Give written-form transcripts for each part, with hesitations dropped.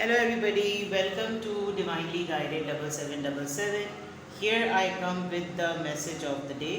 Hello everybody, welcome to Divinely Guided 7777. Here I come with the message of the day.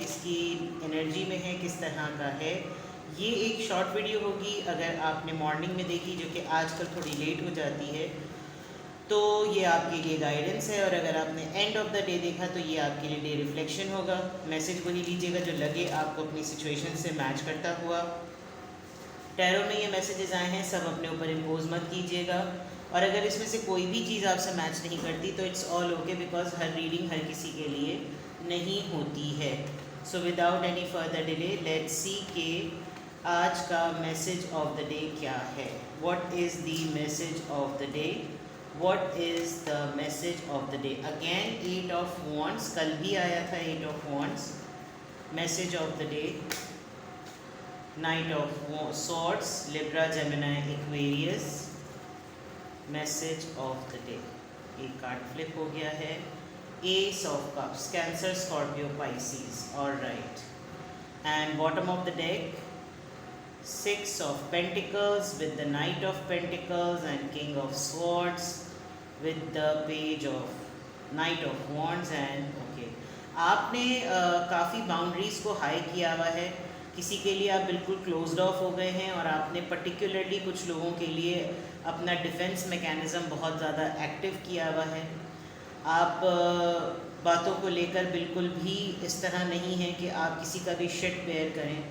کس کی energy میں ہے, کس طرح کا ہے. یہ ایک شارٹ ویڈیو ہوگی. اگر آپ نے مارننگ میں دیکھی جو کہ آج کل تھوڑی لیٹ ہو جاتی ہے تو یہ آپ کے لیے گائیڈنس ہے, اور اگر آپ نے اینڈ آف دا ڈے دیکھا تو یہ آپ کے لیے ڈے ریفلیکشن ہوگا. میسیج وہی لیجیے گا جو لگے آپ کو اپنی سچویشن سے میچ کرتا ہوا. ٹیرو میں یہ میسیجز آئے ہیں, سب اپنے اوپر امپوز مت کیجیے گا, اور اگر اس میں سے کوئی بھی چیز آپ سے میچ نہیں کرتی تو اٹس آل اوکے, بیکاز ہر ریڈنگ ہر کسی کے لیے نہیں ہوتی ہے. So without any further delay let's see کہ آج کا میسیج آف دا ڈے کیا ہے. What is the message of the day? What is the message of the day? Again 8 of wands, کل بھی آیا تھا 8 of wands. Message of the day Knight of Swords, Libra, Gemini, Aquarius. Message of the day. ایک card flip ہو گیا ہے. Ace of Cups, Cancer, Scorpio, Pisces. All right. And bottom of the deck, Six of Pentacles with the Knight of Pentacles and King of Swords with the Page of Knight of Wands. And okay, آپ نے کافی boundaries کو high کیا ہوا ہے. کسی کے لیے آپ بالکل کلوزڈ آف ہو گئے ہیں, اور آپ نے پرٹیکولرلی کچھ لوگوں کے لیے اپنا ڈیفنس میکینزم بہت زیادہ ایکٹیو کیا ہوا ہے. آپ باتوں کو لے کر بالکل بھی اس طرح نہیں ہیں کہ آپ کسی کا بھی شٹ بیئر کریں,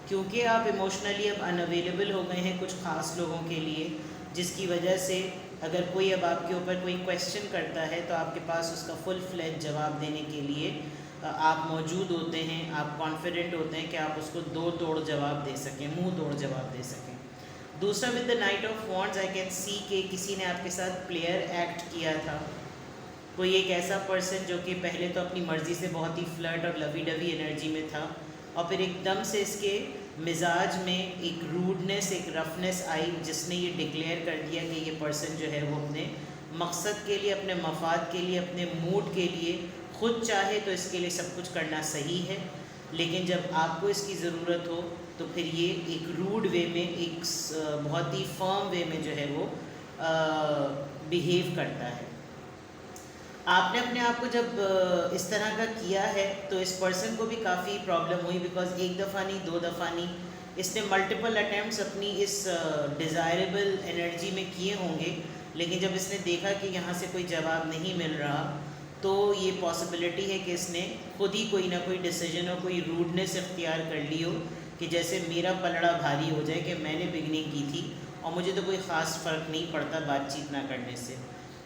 کیونکہ آپ ایموشنلی اب ان اویلیبل ہو گئے ہیں کچھ خاص لوگوں کے لیے, جس کی وجہ سے اگر کوئی اب آپ کے اوپر کوئی کویشچن کرتا ہے تو آپ کے پاس اس کا فل فلیج جواب دینے کے لیے آپ موجود ہوتے ہیں. آپ کانفیڈنٹ ہوتے ہیں کہ آپ اس کو دو توڑ جواب دے سکیں, منہ توڑ جواب دے سکیں. دوسرا with the knight of wands, I can see کہ کسی نے آپ کے ساتھ پلیئر ایکٹ کیا تھا. کوئی ایک ایسا پرسن جو کہ پہلے تو اپنی مرضی سے بہت ہی فلرٹ اور لوی ڈوی انرجی میں تھا, اور پھر ایک دم سے اس کے مزاج میں ایک روڈنس, ایک رفنس آئی, جس نے یہ ڈکلیئر کر دیا کہ یہ پرسن جو ہے وہ اپنے مقصد کے لیے, اپنے مفاد کے لیے, اپنے موڈ کے لیے خود چاہے تو اس کے لیے سب کچھ کرنا صحیح ہے, لیکن جب آپ کو اس کی ضرورت ہو تو پھر یہ ایک روڈ وے میں, ایک بہت ہی فرم وے میں جو ہے وہ بیہیو کرتا ہے. آپ نے اپنے آپ کو جب اس طرح کا کیا ہے تو اس پرسن کو بھی کافی پرابلم ہوئی, بیکاز ایک دفعہ نہیں, دو دفعہ نہیں, اس نے ملٹیپل اٹیمپٹس اپنی اس ڈیزائربل انرجی میں کیے ہوں گے, لیکن جب اس نے دیکھا کہ یہاں سے کوئی جواب نہیں مل رہا تو یہ پاسبلٹی ہے کہ اس نے خود ہی کوئی نہ کوئی ڈیسیجن اور کوئی روڈنس اختیار کر لی ہو کہ جیسے میرا پلڑا بھاری ہو جائے کہ میں نے بگننگ کی تھی اور مجھے تو کوئی خاص فرق نہیں پڑتا بات چیت نہ کرنے سے.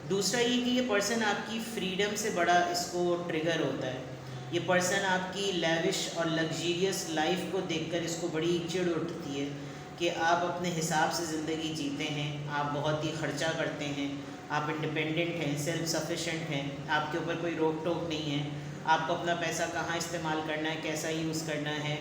دوسرا یہ کہ یہ پرسن آپ کی فریڈم سے بڑا اس کو ٹریگر ہوتا ہے. یہ پرسن آپ کی لیوش اور لگژیریس لائف کو دیکھ کر اس کو بڑی چڑ اٹھتی ہے کہ آپ اپنے حساب سے زندگی جیتے ہیں, آپ بہت ہی خرچہ کرتے ہیں, آپ انڈیپینڈنٹ ہیں, سیلف سفیشینٹ ہیں, آپ کے اوپر کوئی روک ٹوک نہیں ہے, آپ کو اپنا پیسہ کہاں استعمال کرنا ہے, کیسا یوز کرنا ہے,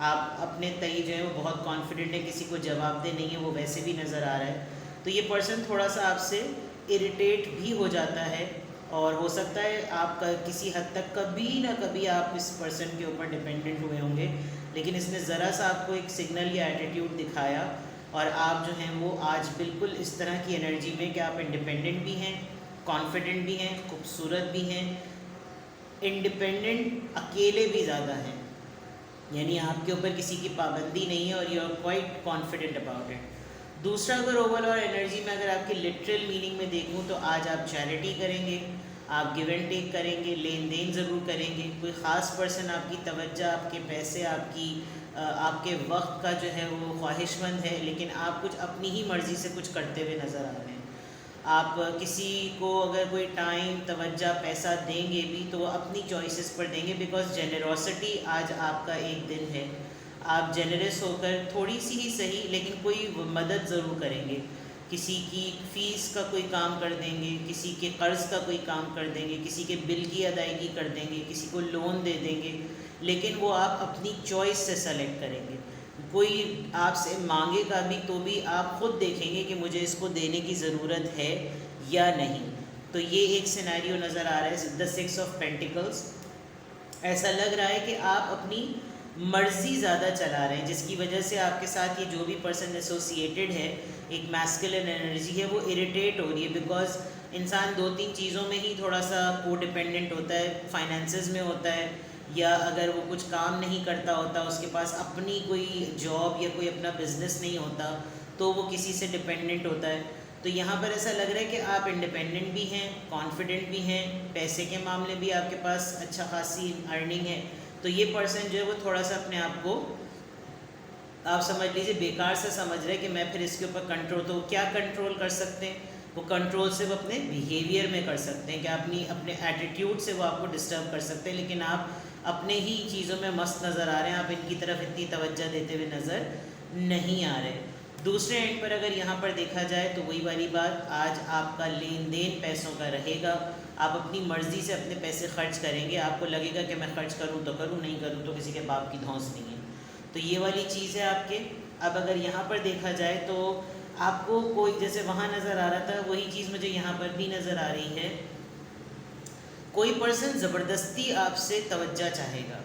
آپ اپنے تئیں جو ہے وہ بہت کانفیڈنٹ ہے, کسی کو جواب دہ نہیں ہے, وہ ویسے بھی نظر آ رہا ہے. تو یہ پرسن تھوڑا سا آپ سے اریٹیٹ بھی ہو جاتا ہے, اور ہو سکتا ہے آپ کا کسی حد تک کبھی نہ کبھی آپ اس پرسن کے اوپر ڈیپینڈنٹ ہوئے ہوں گے, لیکن اس نے ذرا سا آپ کو ایک سگنل یا ایٹیٹیوڈ دکھایا, اور آپ جو ہیں وہ آج بالکل اس طرح کی انرجی میں کہ آپ انڈیپینڈنٹ بھی ہیں, کانفیڈنٹ بھی ہیں, خوبصورت بھی ہیں, انڈیپینڈنٹ اکیلے بھی زیادہ ہیں, یعنی آپ کے اوپر کسی کی پابندی نہیں ہے, اور you are quite confident about it. دوسرا اگر اوور آل انرجی میں اگر آپ کی لٹرل میننگ میں دیکھوں تو آج آپ چیریٹی کریں گے, آپ گیو اینڈ ٹیک کریں گے, لین دین ضرور کریں گے. کوئی خاص پرسن آپ کی توجہ, آپ کے پیسے, آپ کے وقت کا جو ہے وہ خواہش مند ہے, لیکن آپ کچھ اپنی ہی مرضی سے کچھ کرتے ہوئے نظر آ رہے ہیں. آپ کسی کو اگر کوئی ٹائم, توجہ, پیسہ دیں گے بھی تو وہ اپنی چوائسیز پر دیں گے, بیکاز جنروسٹی آج آپ کا ایک دن ہے. آپ جنرس ہو کر تھوڑی سی ہی صحیح لیکن کوئی مدد ضرور کریں گے. کسی کی فیس کا کوئی کام کر دیں گے, کسی کے قرض کا کوئی کام کر دیں گے, کسی کے بل کی ادائیگی کر دیں گے, کسی کو لون دے دیں گے, لیکن وہ آپ اپنی چوائس سے سلیکٹ کریں گے. کوئی آپ سے مانگے گا بھی تو بھی آپ خود دیکھیں گے کہ مجھے اس کو دینے کی ضرورت ہے یا نہیں. تو یہ ایک سینیریو نظر آ رہا ہے, دا 6 آف پینٹیکلز. ایسا لگ رہا ہے کہ آپ اپنی مرضی زیادہ چلا رہے ہیں، جس کی وجہ سے آپ کے ساتھ یہ جو بھی پرسن ایسوسیٹیڈ ہے، ایک میسکولن انرجی ہے وہ اریٹیٹ ہو رہی ہے، بیکاز انسان 2-3 چیزوں میں ہی تھوڑا سا کو ڈپینڈنٹ ہوتا ہے، فائنینسز میں ہوتا ہے، یا اگر وہ کچھ کام نہیں کرتا ہوتا، اس کے پاس اپنی کوئی جاب یا کوئی اپنا بزنس نہیں ہوتا، تو وہ کسی سے ڈپینڈنٹ ہوتا ہے. تو یہاں پر ایسا لگ رہا ہے کہ آپ انڈیپینڈنٹ بھی ہیں، کانفیڈنٹ بھی ہیں، پیسے کے معاملے بھی آپ کے پاس اچھا خاصی ارننگ ہے. تو یہ پرسن جو ہے وہ تھوڑا سا اپنے آپ کو آپ سمجھ لیجیے بیکار سے سمجھ رہے کہ میں پھر اس کے اوپر کنٹرول، تو کیا کنٹرول کر سکتے ہیں؟ وہ کنٹرول سے وہ اپنے بیہیویئر میں کر سکتے ہیں، کہ اپنے ایٹیٹیوڈ سے وہ آپ کو ڈسٹرب کر سکتے ہیں، لیکن آپ اپنے ہی چیزوں میں مست نظر آ رہے ہیں، آپ ان کی طرف اتنی توجہ دیتے ہوئے نظر نہیں آ رہے. دوسرے اینڈ پر اگر یہاں پر دیکھا جائے تو وہی والی بات، آج آپ کا لین دین پیسوں کا رہے گا، آپ اپنی مرضی سے اپنے پیسے خرچ کریں گے، آپ کو لگے گا کہ میں خرچ کروں تو کروں، نہیں کروں تو کسی کے باپ کی دھونس نہیں ہے. تو یہ والی چیز ہے آپ کے. اب اگر یہاں پر دیکھا جائے تو آپ کو کوئی جیسے وہاں نظر آ رہا تھا، وہی چیز مجھے یہاں پر بھی نظر آ رہی ہے. کوئی پرسن زبردستی آپ سے توجہ چاہے گا،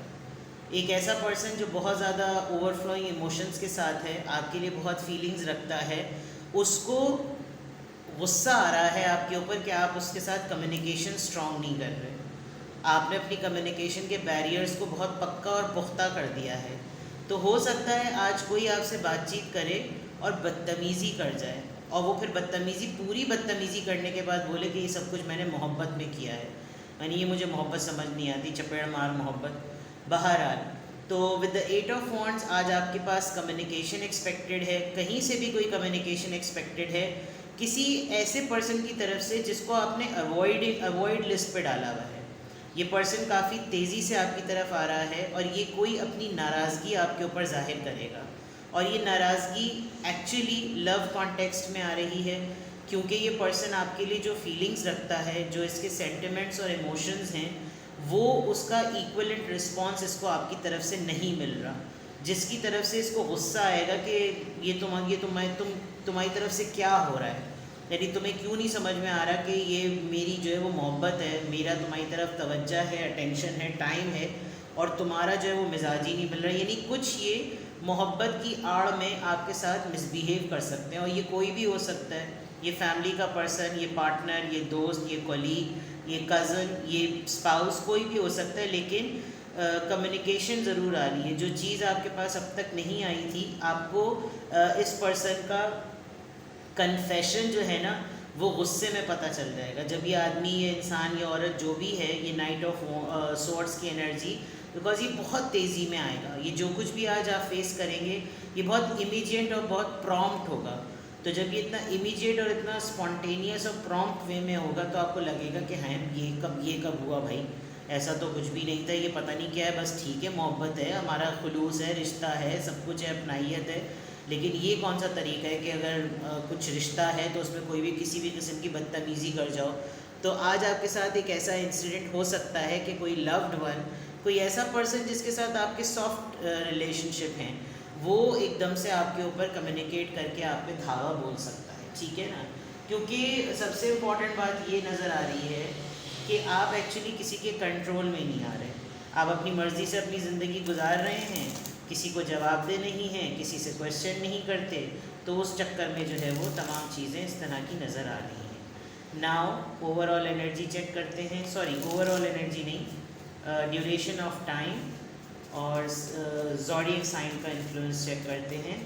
ایک ایسا پرسن جو بہت زیادہ اوور فلوئنگ ایموشنز کے ساتھ ہے، آپ کے لیے بہت فیلنگز رکھتا ہے، اس کو غصہ آ رہا ہے آپ کے اوپر کہ آپ اس کے ساتھ کمیونیکیشن اسٹرانگ نہیں کر رہے. آپ نے اپنی کمیونیکیشن کے بیریئرز کو بہت پکا اور پختہ کر دیا ہے. تو ہو سکتا ہے آج کوئی آپ سے بات چیت کرے اور بدتمیزی کر جائے، اور وہ پھر پوری بدتمیزی کرنے کے بعد بولے کہ یہ سب کچھ میں نے محبت میں کیا ہے، یعنی یہ مجھے محبت سمجھ نہیں آتی، چپیڑ مار محبت. بہرحال تو ود دا 8 آف وانڈس آج آپ کے پاس کمیونیکیشن ایکسپیکٹڈ ہے، کہیں سے بھی کوئی کمیونیکیشن ایکسپیکٹڈ ہے، کسی ایسے پرسن کی طرف سے جس کو آپ نے اوائڈ لسٹ پہ ڈالا ہوا ہے. یہ پرسن کافی تیزی سے آپ کی طرف آ رہا ہے، اور یہ کوئی اپنی ناراضگی آپ کے اوپر ظاہر کرے گا، اور یہ ناراضگی ایکچولی لو کانٹیکسٹ میں آ رہی ہے، کیونکہ یہ پرسن آپ کے لیے جو فیلنگز رکھتا ہے، جو اس کے سینٹیمنٹس اور ایموشنز ہیں، وہ اس کا ایکولنٹ رسپانس اس کو آپ کی طرف سے نہیں مل رہا، جس کی طرف سے اس کو غصہ آئے گا کہ یہ تمہاری طرف سے کیا ہو رہا ہے، یعنی تمہیں کیوں نہیں سمجھ میں آ رہا کہ یہ میری جو ہے وہ محبت ہے، میرا تمہاری طرف توجہ ہے، اٹینشن ہے، ٹائم ہے، اور تمہارا جو ہے وہ مزاج ہی نہیں مل رہا. یعنی کچھ یہ محبت کی آڑ میں آپ کے ساتھ مس بیہیو کر سکتے ہیں، اور یہ کوئی بھی ہو سکتا ہے، یہ فیملی کا پرسن، یہ پارٹنر، یہ دوست، یہ کولیگ، یہ کزن، یہ اسپاؤس، کوئی بھی ہو سکتا ہے. لیکن کمیونیکیشن ضرور آ رہی ہے. جو چیز آپ کے پاس اب تک نہیں آئی تھی، آپ کو اس پرسن کا کنفیشن جو ہے نا وہ غصے میں پتہ چل جائے گا. جب یہ آدمی، یہ انسان، یہ عورت جو بھی ہے، یہ نائٹ آف سورڈس کی انرجی، بیکاز یہ بہت تیزی میں آئے گا، یہ جو کچھ بھی آج آپ فیس کریں گے یہ بہت امیجیٹ اور بہت پرومپٹ ہوگا. تو جب یہ اتنا امیجیٹ اور اتنا اسپونٹینیس اور پرومپٹ وے میں ہوگا تو آپ کو لگے گا کہ ہاں یہ کب ہوا بھائی، ایسا تو کچھ بھی نہیں تھا، یہ پتہ نہیں کیا ہے، بس ٹھیک ہے محبت ہے، ہمارا خلوص ہے، رشتہ ہے، سب کچھ ہے، اپنائیت ہے. لیکن یہ کون سا طریقہ ہے کہ اگر کچھ رشتہ ہے تو اس میں کوئی بھی کسی بھی قسم کی بدتمیزی کر جاؤ. تو آج آپ کے ساتھ ایک ایسا انسیڈنٹ ہو سکتا ہے کہ کوئی لوڈ ون، کوئی ایسا پرسن جس کے ساتھ آپ کے سافٹ ریلیشن شپ ہیں، وہ ایک دم سے آپ کے اوپر کمیونیکیٹ کر کے آپ پہ دھاوا بول سکتا ہے. ٹھیک ہے نا، کیونکہ سب سے امپورٹنٹ بات یہ نظر آ رہی ہے کہ آپ ایکچولی کسی کے کنٹرول میں نہیں آ رہے، آپ اپنی مرضی سے اپنی زندگی گزار رہے ہیں، کسی کو جواب دہ نہیں ہیں، کسی سے کویشچن نہیں کرتے، تو اس چکر میں جو ہے وہ تمام چیزیں اس طرح کی نظر آ رہی ہیں. Now over all energy check کرتے ہیں، اوور آل انرجی نہیں، ڈیوریشن آف ٹائم اور زوڈیک سائن کا انفلوئنس چیک کرتے ہیں،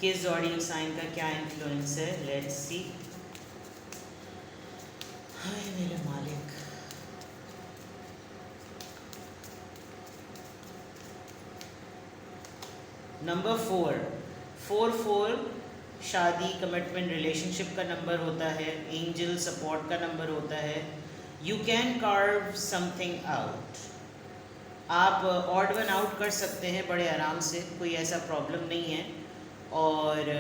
کس زوڈیک سائن کا کیا انفلوئنس ہے. Let's see. ہائے میرے مالک. نمبر 4 شادی، کمٹمنٹ، ریلیشن شپ کا نمبر ہوتا ہے، اینجل سپورٹ کا نمبر ہوتا ہے. یو کین کارو سم تھنگ آؤٹ، آپ آڈ ون آؤٹ کر سکتے ہیں بڑے آرام سے، کوئی ایسا پرابلم نہیں ہے. اور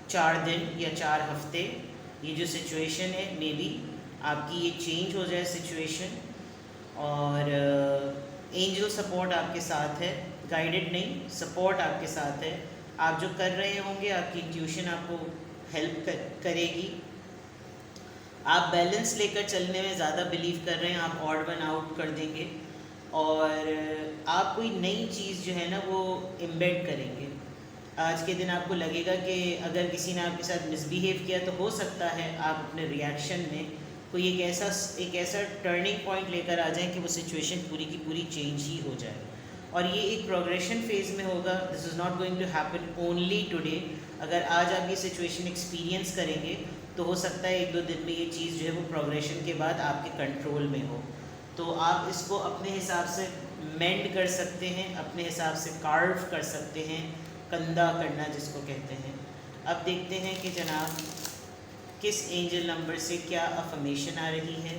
4 دن یا 4 ہفتے یہ جو سچویشن ہے مے بی آپ کی یہ چینج ہو جائے سچویشن. اور اینجل سپورٹ آپ کے ساتھ ہے، گائیڈڈ نہیں، سپورٹ آپ کے ساتھ ہے. آپ جو کر رہے ہوں گے آپ کی انٹیوشن آپ کو ہیلپ کرے گی. آپ بیلنس لے کر چلنے میں زیادہ بلیو کر رہے ہیں، آپ آڈ ون آؤٹ کر دیں گے. اور آپ کوئی نئی چیز جو ہے نا وہ امبیڈ کریں گے. آج کے دن آپ کو لگے گا کہ اگر کسی نے آپ کے ساتھ مس بیہیو کیا تو ہو سکتا ہے آپ اپنے ریئیکشن میں کوئی ایک ایسا ٹرننگ پوائنٹ لے کر آ جائیں کہ وہ سچویشن پوری کی پوری چینج ہی ہو جائے. اور یہ ایک پروگریشن فیز میں ہوگا. This is not going to happen only today. اگر آج آپ یہ سچویشن ایکسپیرینس کریں گے تو ہو سکتا ہے 1-2 دن میں یہ چیز جو ہے وہ پروگریشن کے بعد آپ کے کنٹرول میں ہو. تو آپ اس کو اپنے حساب سے مینڈ کر سکتے ہیں, اپنے حساب سے کارو کر سکتے ہیں, کندہ کرنا جس کو کہتے ہیں. اب دیکھتے ہیں کہ جناب کس اینجل نمبر سے کیا افرمیشن آ رہی ہے.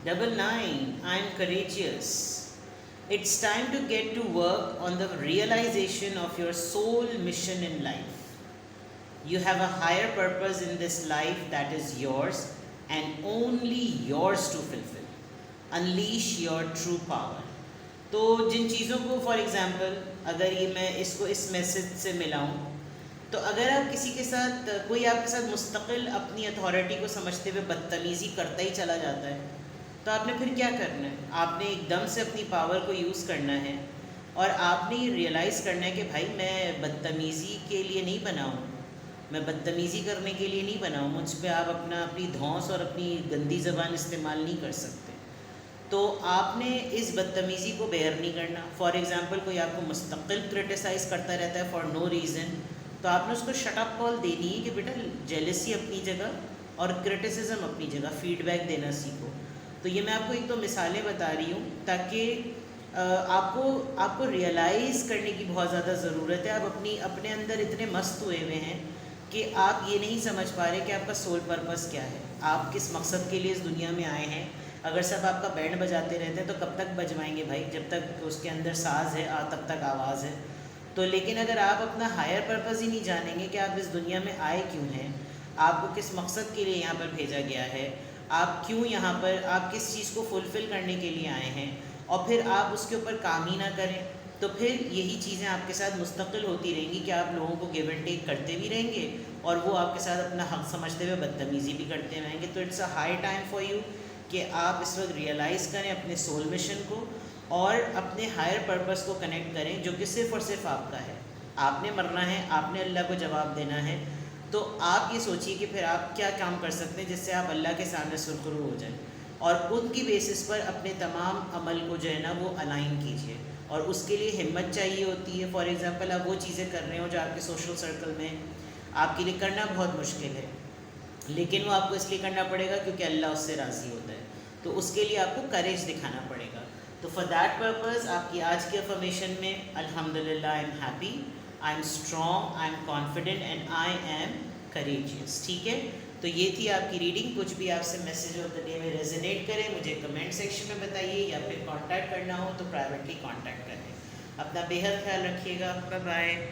Double 9, I am courageous. It's time to get to work on the realization of your soul mission in life. You have a higher purpose in this life that is yours and only yours to fulfill. Unleash your true power. تو جن چیزوں کو for example اگر یہ میں اس کو اس message سے ملاؤں تو اگر آپ کسی کے ساتھ کوئی آپ کے ساتھ مستقل اپنی اتھارٹی کو سمجھتے ہوئے بدتمیزی کرتا ہی چلا جاتا ہے تو آپ نے پھر کیا کرنا ہے؟ آپ نے ایک دم سے اپنی پاور کو یوز کرنا ہے اور آپ نے یہ ریئلائز کرنا ہے کہ بھائی میں بدتمیزی کے لیے نہیں بنا ہوں, میں بدتمیزی کرنے کے لیے نہیں بنا ہوں, مجھ پہ آپ اپنی دھونس اور اپنی گندی زبان استعمال نہیں کر سکتے. تو آپ نے اس بدتمیزی کو بیئر نہیں کرنا. فار ایگزامپل کوئی آپ کو مستقل کرٹیسائز کرتا رہتا ہے فار نو ریزن, تو آپ نے اس کو شٹ اپ کال دینی ہے کہ بیٹا جیلسی اپنی جگہ اور کرٹیسزم اپنی جگہ, فیڈ بیک دینا سیکھو. تو یہ میں آپ کو ایک دو مثالیں بتا رہی ہوں تاکہ آپ کو ریئلائز کرنے کی بہت زیادہ ضرورت ہے. آپ اپنے اندر اتنے مست ہوئے ہوئے ہیں کہ آپ یہ نہیں سمجھ پا رہے کہ آپ کا سول پرپس کیا ہے, آپ کس مقصد کے لیے اس دنیا میں آئے ہیں. اگر سب آپ کا بینڈ بجاتے رہتے ہیں تو کب تک بجوائیں گے بھائی؟ جب تک اس کے اندر ساز ہے تب تک آواز ہے. تو لیکن اگر آپ اپنا ہائر پرپز ہی نہیں جانیں گے کہ آپ اس دنیا میں آئے کیوں ہیں, آپ کو کس مقصد کے لیے یہاں پر بھیجا گیا ہے, آپ کیوں یہاں پر, آپ کس چیز کو فلفل کرنے کے لیے آئے ہیں, اور پھر آپ اس کے اوپر کام ہی نہ کریں, تو پھر یہی چیزیں آپ کے ساتھ مستقل ہوتی رہیں گی کہ آپ لوگوں کو گیو اینڈ ٹیک کرتے بھی رہیں گے اور وہ آپ کے ساتھ اپنا حق سمجھتے ہوئے بدتمیزی بھی کرتے رہیں گے. تو it's a high time for you کہ آپ اس وقت ریئلائز کریں اپنے سول مشن کو اور اپنے ہائر پرپس کو کنیکٹ کریں جو کہ صرف اور صرف آپ کا ہے. آپ نے مرنا ہے, آپ نے اللہ کو جواب دینا ہے. تو آپ یہ سوچیے کہ پھر آپ کیا کام کر سکتے ہیں جس سے آپ اللہ کے سامنے سرخرو ہو جائیں, اور ان کی بیسس پر اپنے تمام عمل کو جو ہے نا وہ الائن کیجیے. اور اس کے لیے ہمت چاہیے ہوتی ہے. فار ایگزامپل آپ وہ چیزیں کر رہے ہو جو آپ کے سوشل سرکل میں آپ کے لیے کرنا بہت مشکل ہے, لیکن وہ آپ کو اس لیے کرنا پڑے گا کیونکہ اللہ اس سے راضی ہوتا ہے. تو اس کے لیے آپ کو کریج دکھانا پڑے گا. تو فار دیٹ پرپز آپ کی آج کی افرمیشن میں الحمدللہ I am happy, I am strong, I am confident and I am کریجیس. ٹھیک ہے, تو یہ تھی آپ کی ریڈنگ. کچھ بھی آپ سے میسیج آف دا ڈے میں ریزونیٹ کریں مجھے کمنٹ سیکشن میں بتائیے, یا پھر کانٹیکٹ کرنا ہو تو پرائیویٹلی کانٹیکٹ کریں. اپنا بے حد خیال رکھیے گا. Bye bye.